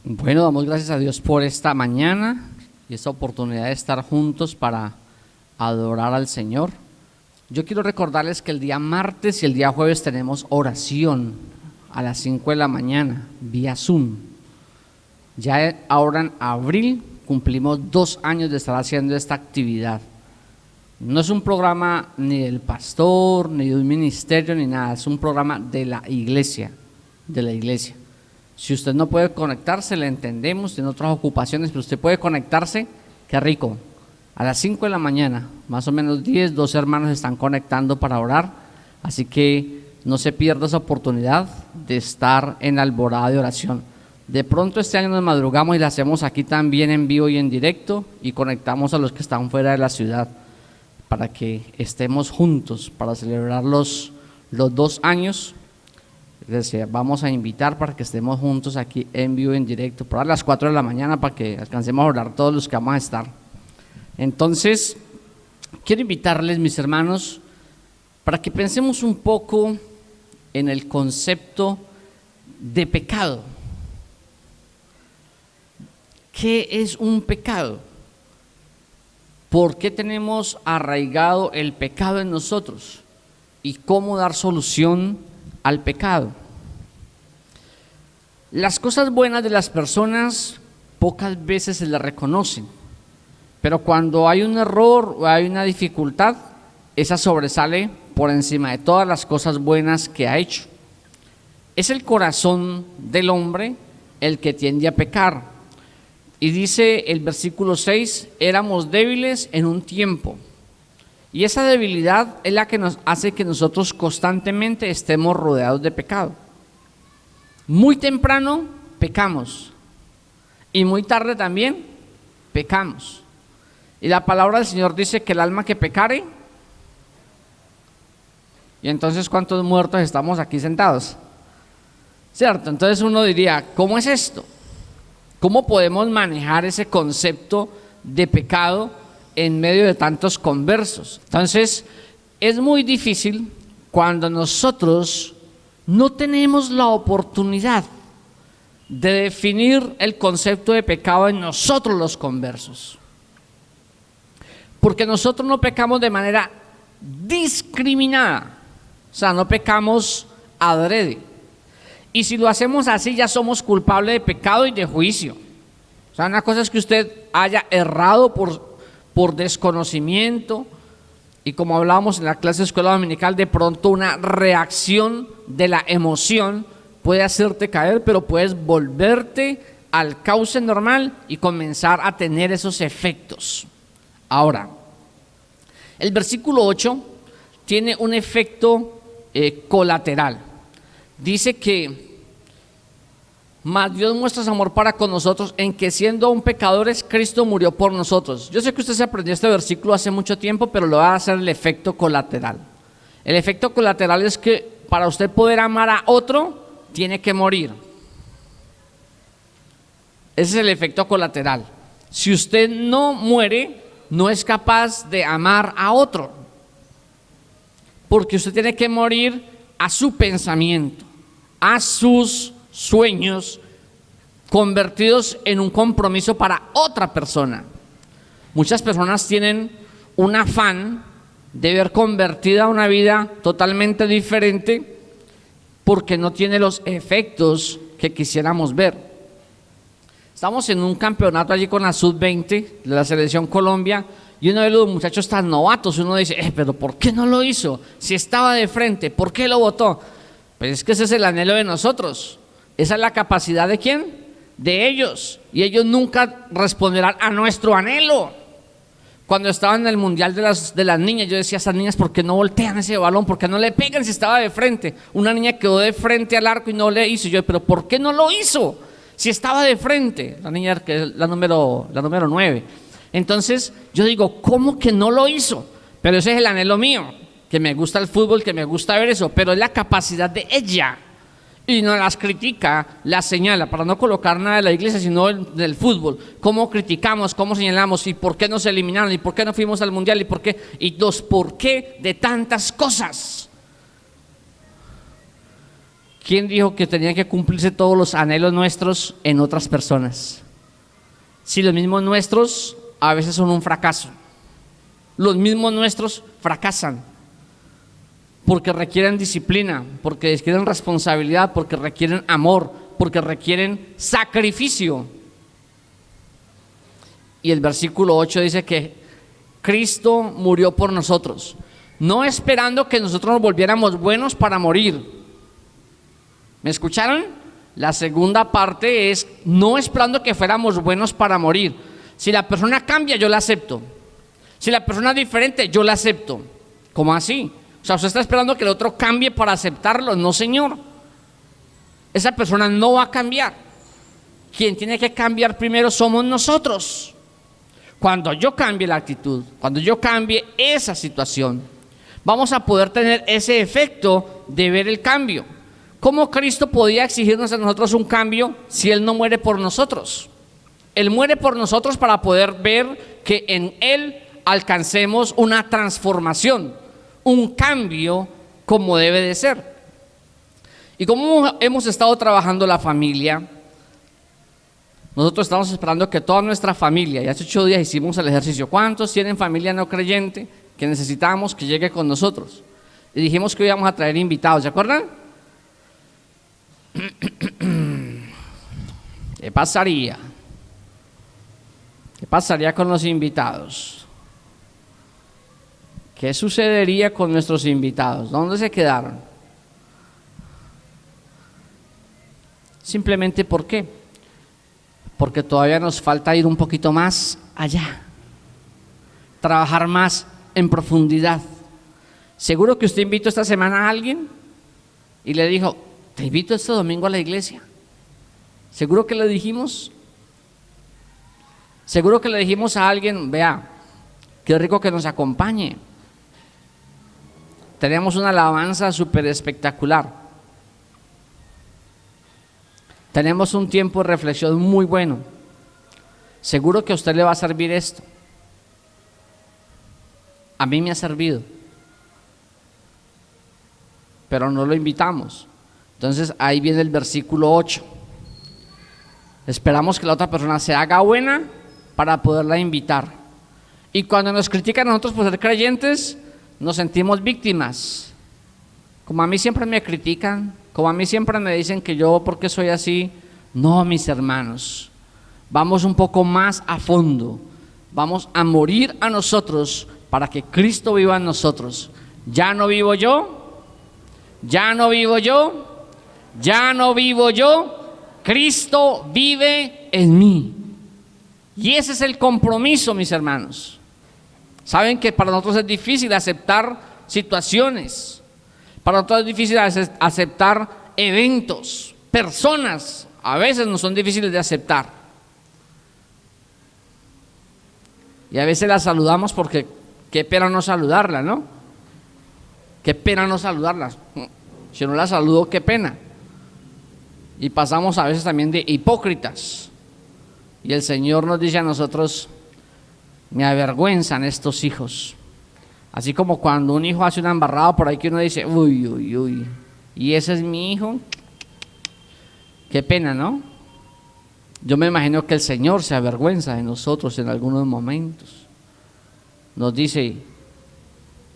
Bueno, damos gracias a Dios por esta mañana y esta oportunidad de estar juntos para adorar al Señor. Yo quiero recordarles que el día martes y el día jueves tenemos oración a las 5 de la mañana vía Zoom. Ya ahora en abril cumplimos 2 años de estar haciendo esta actividad. No es un programa ni del pastor, ni de un ministerio, ni nada, es un programa de la iglesia, Si usted no puede conectarse, le entendemos, tiene otras ocupaciones, pero usted puede conectarse, qué rico. A las 5 de la mañana, más o menos 10, 12 hermanos están conectando para orar, así que no se pierda esa oportunidad de estar en la alborada de oración. De pronto este año nos madrugamos y la hacemos aquí también en vivo y en directo y conectamos a los que están fuera de la ciudad para que estemos juntos para celebrar los 2 años. Vamos a invitar para que estemos juntos aquí en vivo y en directo, por a las 4 de la mañana para que alcancemos a orar todos los que vamos a estar. Entonces, quiero invitarles, mis hermanos, para que pensemos un poco en el concepto de pecado. ¿Qué es un pecado? ¿Por qué tenemos arraigado el pecado en nosotros? ¿Y cómo dar solución al pecado? Las cosas buenas de las personas pocas veces se las reconocen, pero cuando hay un error o hay una dificultad, esa sobresale por encima de todas las cosas buenas que ha hecho. Es el corazón del hombre el que tiende a pecar. Y dice el versículo 6, éramos débiles en un tiempo. Y esa debilidad es la que nos hace que nosotros constantemente estemos rodeados de pecado. Muy temprano pecamos y muy tarde también pecamos. Y la palabra del Señor dice que el alma que pecare. Y entonces, ¿cuántos muertos estamos aquí sentados? ¿Cierto? Entonces uno diría, ¿cómo es esto? ¿Cómo podemos manejar ese concepto de pecado en medio de tantos conversos? Entonces, es muy difícil cuando nosotros no tenemos la oportunidad de definir el concepto de pecado en nosotros los conversos. Porque nosotros no pecamos de manera discriminada, o sea, no pecamos adrede. Y si lo hacemos así, ya somos culpables de pecado y de juicio. O sea, una cosa es que usted haya errado por desconocimiento, y como hablábamos en la clase de escuela dominical, de pronto una reacción de la emoción puede hacerte caer, pero puedes volverte al cauce normal y comenzar a tener esos efectos. Ahora, el versículo 8 tiene un efecto colateral. Dice que mas Dios muestra su amor para con nosotros en que siendo aún pecadores, Cristo murió por nosotros. Yo sé que usted se aprendió este versículo hace mucho tiempo, pero lo va a hacer el efecto colateral. El efecto colateral es que para usted poder amar a otro, tiene que morir. Ese es el efecto colateral. Si usted no muere, no es capaz de amar a otro, porque usted tiene que morir a su pensamiento, a sus sueños convertidos en un compromiso para otra persona. Muchas personas tienen un afán de ver convertida una vida totalmente diferente porque no tiene los efectos que quisiéramos ver. Estamos en un campeonato allí con la Sub-20 de la Selección Colombia y uno de los muchachos tan novatos, uno dice, pero ¿por qué no lo hizo? Si estaba de frente, ¿por qué lo votó? Pues es que ese es el anhelo de nosotros. Esa es la capacidad ¿de quién? De ellos. Y ellos nunca responderán a nuestro anhelo. Cuando estaba en el mundial de las niñas, yo decía a esas niñas, ¿por qué no voltean ese balón? ¿Por qué no le pegan si estaba de frente? Una niña quedó de frente al arco y no le hizo. Yo, pero ¿por qué no lo hizo? Si estaba de frente. La niña que es la número 9. Entonces yo digo, ¿cómo que no lo hizo? Pero ese es el anhelo mío, que me gusta el fútbol, que me gusta ver eso, pero es la capacidad de ella. Y no las critica, las señala, para no colocar nada de la iglesia, sino del fútbol. Cómo criticamos, cómo señalamos, y por qué nos eliminaron, y por qué no fuimos al mundial, y por qué, y los por qué de tantas cosas. ¿Quién dijo que tenían que cumplirse todos los anhelos nuestros en otras personas? Si los mismos nuestros a veces son un fracaso. Los mismos nuestros fracasan porque requieren disciplina, porque requieren responsabilidad, porque requieren amor, porque requieren sacrificio. Y el versículo 8 dice que Cristo murió por nosotros, no esperando que nosotros nos volviéramos buenos para morir. ¿Me escucharon? La segunda parte es no esperando que fuéramos buenos para morir. Si la persona cambia, yo la acepto. Si la persona es diferente, yo la acepto. ¿Cómo así? O sea, usted está esperando que el otro cambie para aceptarlo. No, señor. Esa persona no va a cambiar. Quien tiene que cambiar primero somos nosotros. Cuando yo cambie la actitud, cuando yo cambie esa situación, vamos a poder tener ese efecto de ver el cambio. ¿Cómo Cristo podía exigirnos a nosotros un cambio si Él no muere por nosotros? Él muere por nosotros para poder ver que en Él alcancemos una transformación, un cambio como debe de ser. Y como hemos estado trabajando la familia, nosotros estamos esperando que toda nuestra familia, y hace 8 días hicimos el ejercicio, ¿cuántos tienen familia no creyente que necesitamos que llegue con nosotros? Y dijimos que hoy íbamos a traer invitados, ¿se acuerdan? ¿Qué pasaría? ¿Qué pasaría con los invitados? ¿Qué sucedería con nuestros invitados? ¿Dónde se quedaron? Simplemente ¿por qué? Porque todavía nos falta ir un poquito más allá, trabajar más en profundidad. Seguro que usted invitó esta semana a alguien y le dijo, te invito este domingo a la iglesia. Seguro que le dijimos. Seguro que le dijimos a alguien, vea, qué rico que nos acompañe. Tenemos una alabanza súper espectacular. Tenemos un tiempo de reflexión muy bueno. Seguro que a usted le va a servir esto. A mí me ha servido. Pero no lo invitamos. Entonces ahí viene el versículo 8. Esperamos que la otra persona se haga buena para poderla invitar. Y cuando nos critican a nosotros por ser creyentes, nos sentimos víctimas. Como a mí siempre me critican, como a mí siempre me dicen que yo, ¿por qué soy así? No, mis hermanos, vamos un poco más a fondo. Vamos a morir a nosotros para que Cristo viva en nosotros. Ya no vivo yo, ya no vivo yo, ya no vivo yo. Cristo vive en mí. Y ese es el compromiso, mis hermanos. Saben que para nosotros es difícil aceptar situaciones. Para nosotros es difícil aceptar eventos, personas. A veces no son difíciles de aceptar. Y a veces la saludamos porque qué pena no saludarla, ¿no? Qué pena no saludarla. Si no la saludo, qué pena. Y pasamos a veces también de hipócritas. Y el Señor nos dice a nosotros, me avergüenzan estos hijos. Así como cuando un hijo hace una embarrada por ahí que uno dice, uy, uy, uy, y ese es mi hijo. Qué pena, ¿no? Yo me imagino que el Señor se avergüenza de nosotros en algunos momentos. Nos dice,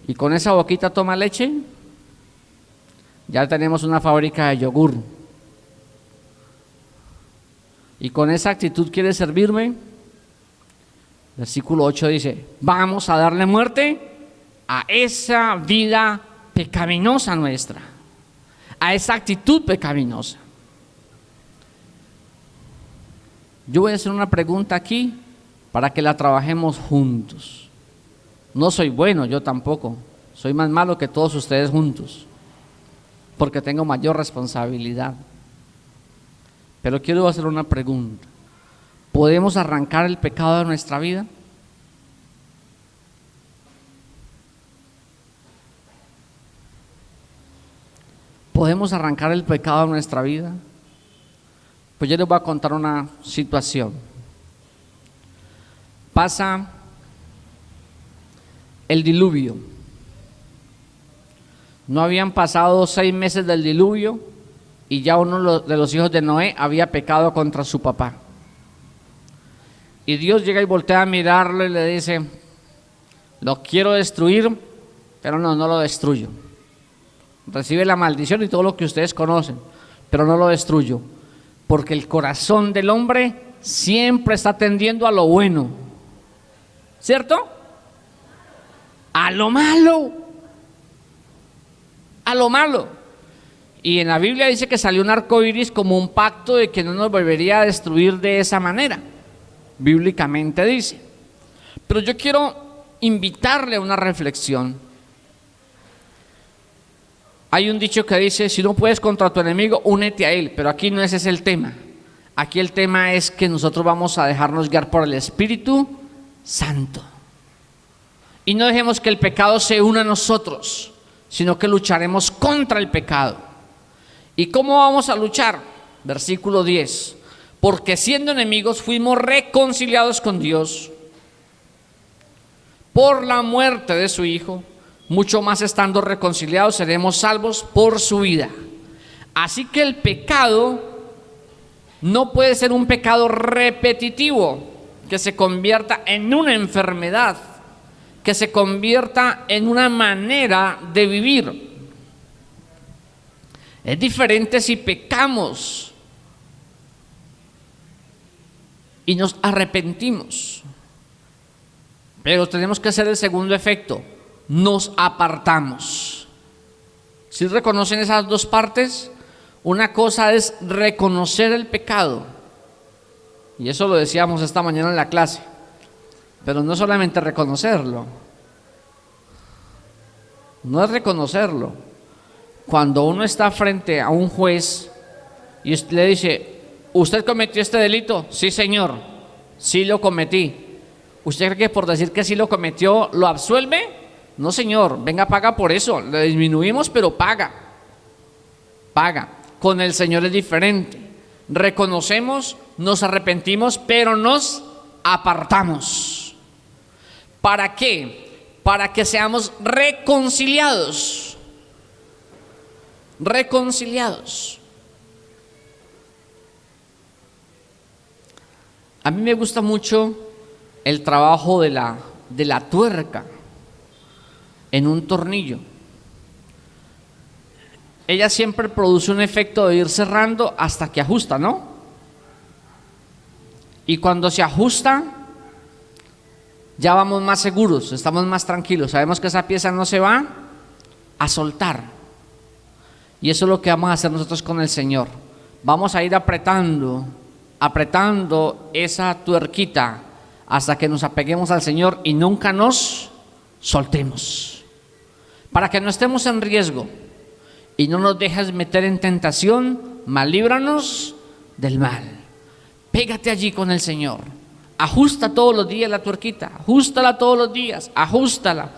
¿y con esa boquita toma leche? Ya tenemos una fábrica de yogur. ¿Y con esa actitud quiere servirme? Versículo 8 dice, vamos a darle muerte a esa vida pecaminosa nuestra, a esa actitud pecaminosa. Yo voy a hacer una pregunta aquí para que la trabajemos juntos. No soy bueno, yo tampoco. Soy más malo que todos ustedes juntos, porque tengo mayor responsabilidad. Pero quiero hacer una pregunta. ¿Podemos arrancar el pecado de nuestra vida? ¿Podemos arrancar el pecado de nuestra vida? Pues yo les voy a contar una situación. Pasa el diluvio. No habían pasado 6 meses del diluvio y ya uno de los hijos de Noé había pecado contra su papá. Y Dios llega y voltea a mirarlo y le dice: lo quiero destruir, pero no lo destruyo. Recibe la maldición y todo lo que ustedes conocen, pero no lo destruyo, porque el corazón del hombre siempre está tendiendo a lo bueno, ¿cierto? A lo malo, a lo malo. Y en la Biblia dice que salió un arco iris como un pacto de que no nos volvería a destruir de esa manera, bíblicamente dice. Pero yo quiero invitarle a una reflexión. Hay un dicho que dice: si no puedes contra tu enemigo, únete a él. Pero aquí no ese es el tema. Aquí el tema es que nosotros vamos a dejarnos guiar por el Espíritu Santo. Y no dejemos que el pecado se una a nosotros, sino que lucharemos contra el pecado. ¿Y cómo vamos a luchar? Versículo 10. Porque siendo enemigos fuimos reconciliados con Dios por la muerte de su Hijo, mucho más estando reconciliados seremos salvos por su vida. Así que el pecado no puede ser un pecado repetitivo que se convierta en una enfermedad, que se convierta en una manera de vivir. Es diferente si pecamos y nos arrepentimos, pero tenemos que hacer el segundo efecto: nos apartamos. ¿Sí reconocen esas dos partes? Una cosa es reconocer el pecado, y eso lo decíamos esta mañana en la clase, pero no solamente reconocerlo, no es reconocerlo. Cuando uno está frente a un juez y le dice: ¿usted cometió este delito? Sí, señor, sí lo cometí. ¿Usted cree que por decir que sí lo cometió lo absuelve? No, señor, venga, paga por eso. Le disminuimos, pero paga. Paga. Con el Señor es diferente. Reconocemos, nos arrepentimos, pero nos apartamos. ¿Para qué? Para que seamos reconciliados. Reconciliados. A mí me gusta mucho el trabajo de la tuerca en un tornillo. Ella siempre produce un efecto de ir cerrando hasta que ajusta, ¿no? Y cuando se ajusta, ya vamos más seguros, estamos más tranquilos, sabemos que esa pieza no se va a soltar. Y eso es lo que vamos a hacer nosotros con el Señor. Vamos a ir apretando esa tuerquita hasta que nos apeguemos al Señor y nunca nos soltemos, para que no estemos en riesgo y no nos dejes meter en tentación, mas líbranos del mal. Pégate allí con el Señor, ajusta todos los días la tuerquita, ajústala todos los días, ajústala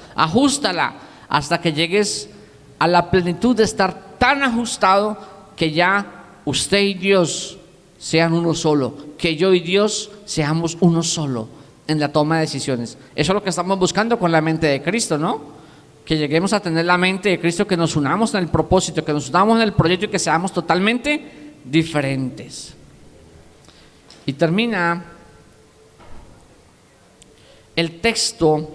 hasta que llegues a la plenitud de estar tan ajustado que ya usted y Dios sean uno solo, que yo y Dios seamos uno solo en la toma de decisiones. Eso es lo que estamos buscando con la mente de Cristo, ¿no? Que lleguemos a tener la mente de Cristo, que nos unamos en el propósito, que nos unamos en el proyecto y que seamos totalmente diferentes. Y termina el texto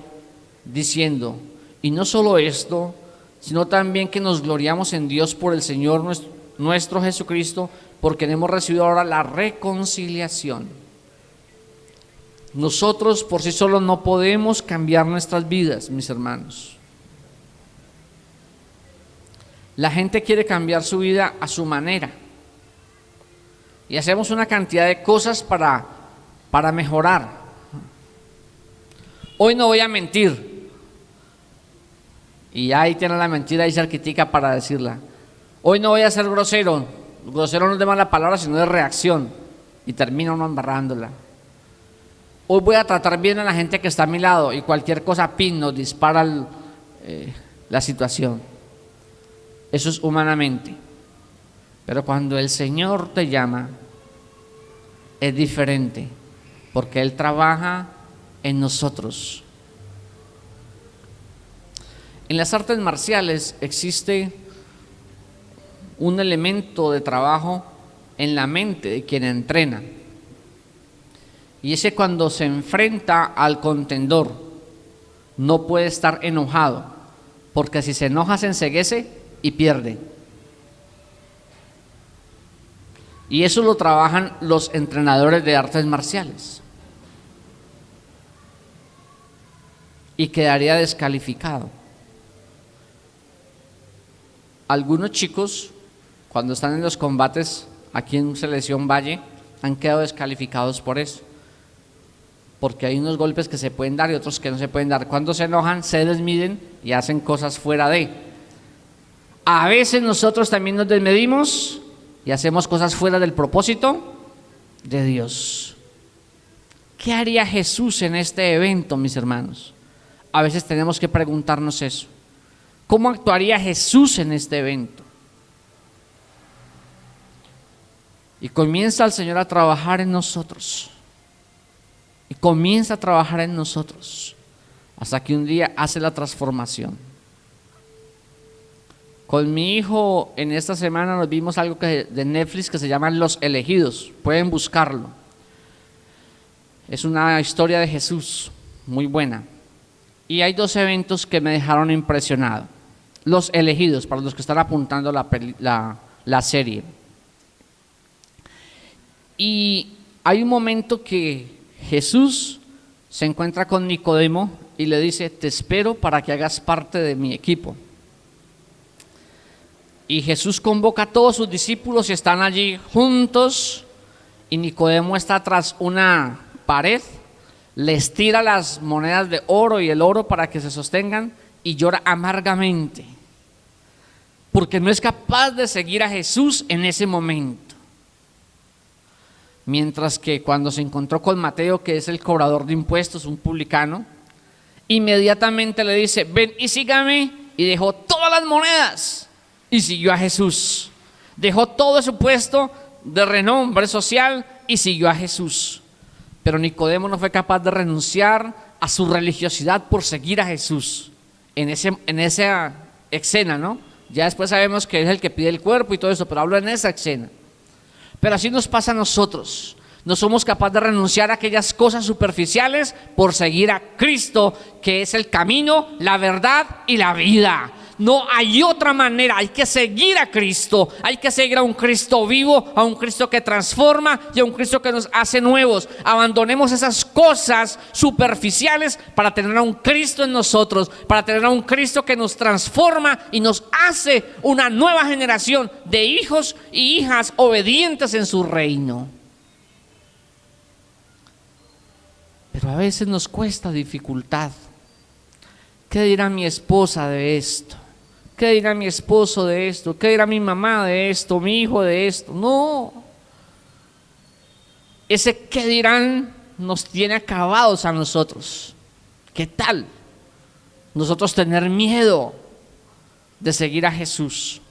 diciendo: y no solo esto, sino también que nos gloriamos en Dios por el Señor nuestro Jesucristo, porque hemos recibido ahora la reconciliación. Nosotros por sí solos no podemos cambiar nuestras vidas, mis hermanos. La gente quiere cambiar su vida a su manera y hacemos una cantidad de cosas para mejorar. Hoy no voy a mentir. Y ahí tiene la mentira ahí cerquitica para decirla. Hoy no voy a ser grosero. Grosero no es de mala palabra, sino de reacción. Y termina uno embarrándola. Hoy voy a tratar bien a la gente que está a mi lado. Y cualquier cosa, pin, nos dispara la situación. Eso es humanamente. Pero cuando el Señor te llama, es diferente. Porque Él trabaja en nosotros. En las artes marciales existe un elemento de trabajo en la mente de quien entrena. Y es que cuando se enfrenta al contendor, no puede estar enojado, porque si se enoja se enceguece y pierde. Y eso lo trabajan los entrenadores de artes marciales. Y quedaría descalificado. Algunos chicos, cuando están en los combates aquí en Selección Valle, han quedado descalificados por eso. Porque hay unos golpes que se pueden dar y otros que no se pueden dar. Cuando se enojan, se desmiden y hacen cosas fuera de. A veces nosotros también nos desmedimos y hacemos cosas fuera del propósito de Dios. ¿Qué haría Jesús en este evento, mis hermanos? A veces tenemos que preguntarnos eso. ¿Cómo actuaría Jesús en este evento? Y comienza el Señor a trabajar en nosotros. Y comienza a trabajar en nosotros. Hasta que un día hace la transformación. Con mi hijo en esta semana nos vimos algo de Netflix que se llama Los Elegidos. Pueden buscarlo. Es una historia de Jesús muy buena. Y hay dos eventos que me dejaron impresionado. Los Elegidos, para los que están apuntando la serie. Y hay un momento que Jesús se encuentra con Nicodemo y le dice: te espero para que hagas parte de mi equipo. Y Jesús convoca a todos sus discípulos y están allí juntos, y Nicodemo está tras una pared, les tira las monedas de oro y el oro para que se sostengan y llora amargamente, porque no es capaz de seguir a Jesús en ese momento. Mientras que cuando se encontró con Mateo, que es el cobrador de impuestos, un publicano, inmediatamente le dice: ven y sígame, y dejó todas las monedas y siguió a Jesús. Dejó todo su puesto de renombre social y siguió a Jesús. Pero Nicodemo no fue capaz de renunciar a su religiosidad por seguir a Jesús en esa escena, ¿no? Ya después sabemos que es el que pide el cuerpo y todo eso, pero hablo en esa escena. Pero así nos pasa a nosotros. No somos capaces de renunciar a aquellas cosas superficiales por seguir a Cristo, que es el camino, la verdad y la vida. No hay otra manera, hay que seguir a Cristo, hay que seguir a un Cristo vivo, a un Cristo que transforma y a un Cristo que nos hace nuevos. Abandonemos esas cosas superficiales para tener a un Cristo en nosotros, para tener a un Cristo que nos transforma y nos hace una nueva generación de hijos y hijas obedientes en su reino. Pero a veces nos cuesta dificultad. ¿Qué dirá mi esposa de esto? ¿Qué dirá mi esposo de esto? ¿Qué dirá mi mamá de esto? ¿Mi hijo de esto? No. Ese qué dirán nos tiene acabados a nosotros. ¿Qué tal? Nosotros tener miedo de seguir a Jesús.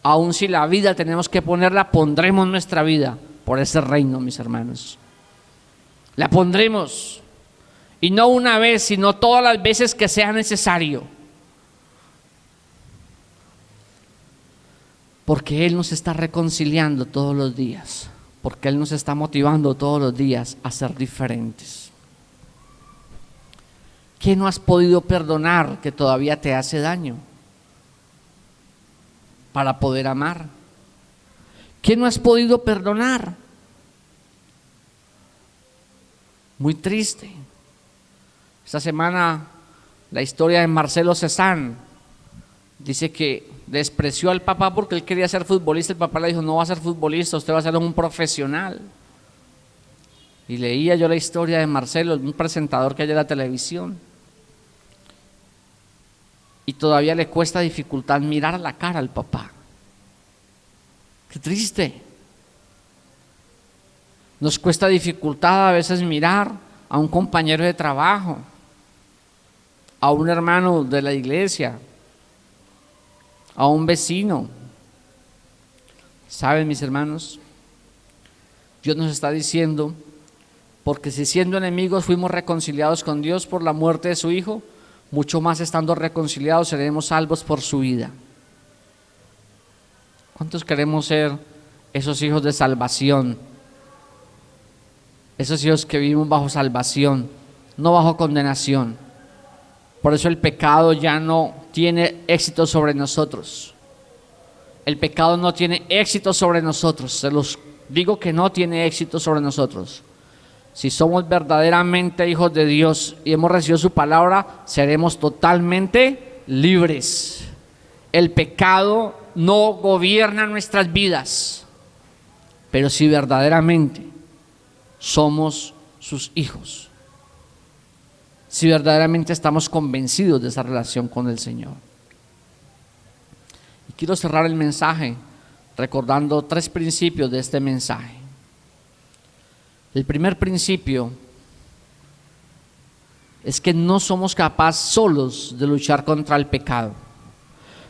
Aun si la vida tenemos que ponerla, pondremos nuestra vida por ese reino, mis hermanos. La pondremos. Y no una vez, sino todas las veces que sea necesario. Porque Él nos está reconciliando todos los días, porque Él nos está motivando todos los días a ser diferentes. ¿Qué no has podido perdonar que todavía te hace daño para poder amar? ¿Qué no has podido perdonar? Muy triste. Esta semana la historia de Marcelo Cezanne dice que despreció al papá porque él quería ser futbolista. El papá le dijo: no va a ser futbolista, usted va a ser un profesional. Y leía yo la historia de Marcelo, un presentador que hay en la televisión, y todavía le cuesta dificultad mirar a la cara al papá. Qué triste. Nos cuesta dificultad a veces mirar a un compañero de trabajo, a un hermano de la iglesia, a un vecino. ¿Saben, mis hermanos? Dios nos está diciendo: porque si siendo enemigos fuimos reconciliados con Dios por la muerte de su Hijo, mucho más estando reconciliados seremos salvos por su vida. ¿Cuántos queremos ser esos hijos de salvación? Esos hijos que vivimos bajo salvación, no bajo condenación. Por eso el pecado ya no tiene éxito sobre nosotros. El pecado no tiene éxito sobre nosotros. Se los digo que no tiene éxito sobre nosotros. Si somos verdaderamente hijos de Dios y hemos recibido su palabra, seremos totalmente libres. El pecado no gobierna nuestras vidas, pero si verdaderamente somos sus hijos, si verdaderamente estamos convencidos de esa relación con el Señor. Y quiero cerrar el mensaje recordando 3 principios de este mensaje. El primer principio es que no somos capaces solos de luchar contra el pecado.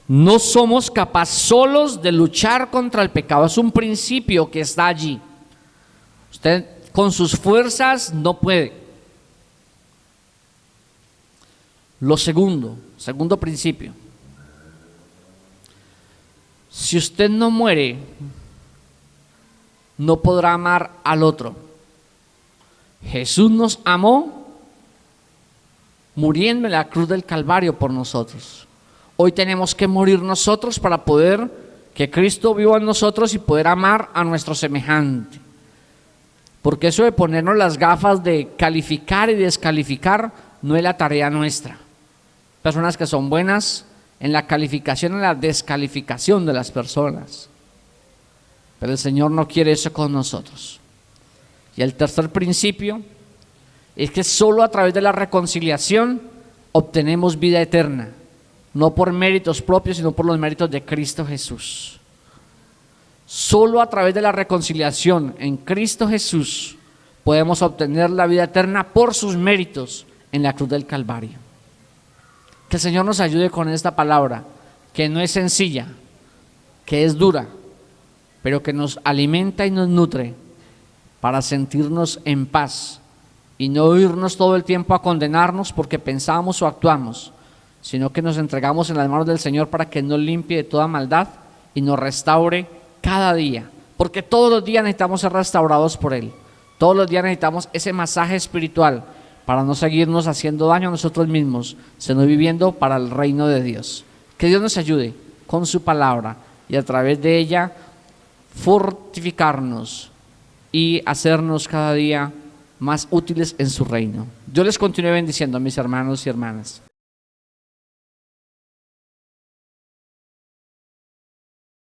No somos capaces solos de luchar contra el pecado. Es un principio que está allí. Usted con sus fuerzas no puede. Lo segundo principio. Si usted no muere, no podrá amar al otro. Jesús nos amó muriendo en la cruz del Calvario por nosotros. Hoy tenemos que morir nosotros para poder que Cristo viva en nosotros y poder amar a nuestro semejante. Porque eso de ponernos las gafas de calificar y descalificar no es la tarea nuestra. Personas que son buenas en la calificación y en la descalificación de las personas. Pero el Señor no quiere eso con nosotros. Y el tercer principio es que solo a través de la reconciliación obtenemos vida eterna. No por méritos propios, sino por los méritos de Cristo Jesús. Solo a través de la reconciliación en Cristo Jesús podemos obtener la vida eterna por sus méritos en la cruz del Calvario. Que el Señor nos ayude con esta palabra, que no es sencilla, que es dura, pero que nos alimenta y nos nutre para sentirnos en paz y no irnos todo el tiempo a condenarnos porque pensamos o actuamos, sino que nos entregamos en las manos del Señor para que nos limpie de toda maldad y nos restaure cada día, porque todos los días necesitamos ser restaurados por Él. Todos los días necesitamos ese masaje espiritual para no seguirnos haciendo daño a nosotros mismos, sino viviendo para el reino de Dios. Que Dios nos ayude con su palabra y a través de ella fortificarnos y hacernos cada día más útiles en su reino. Dios les continúe bendiciendo, mis hermanos y hermanas.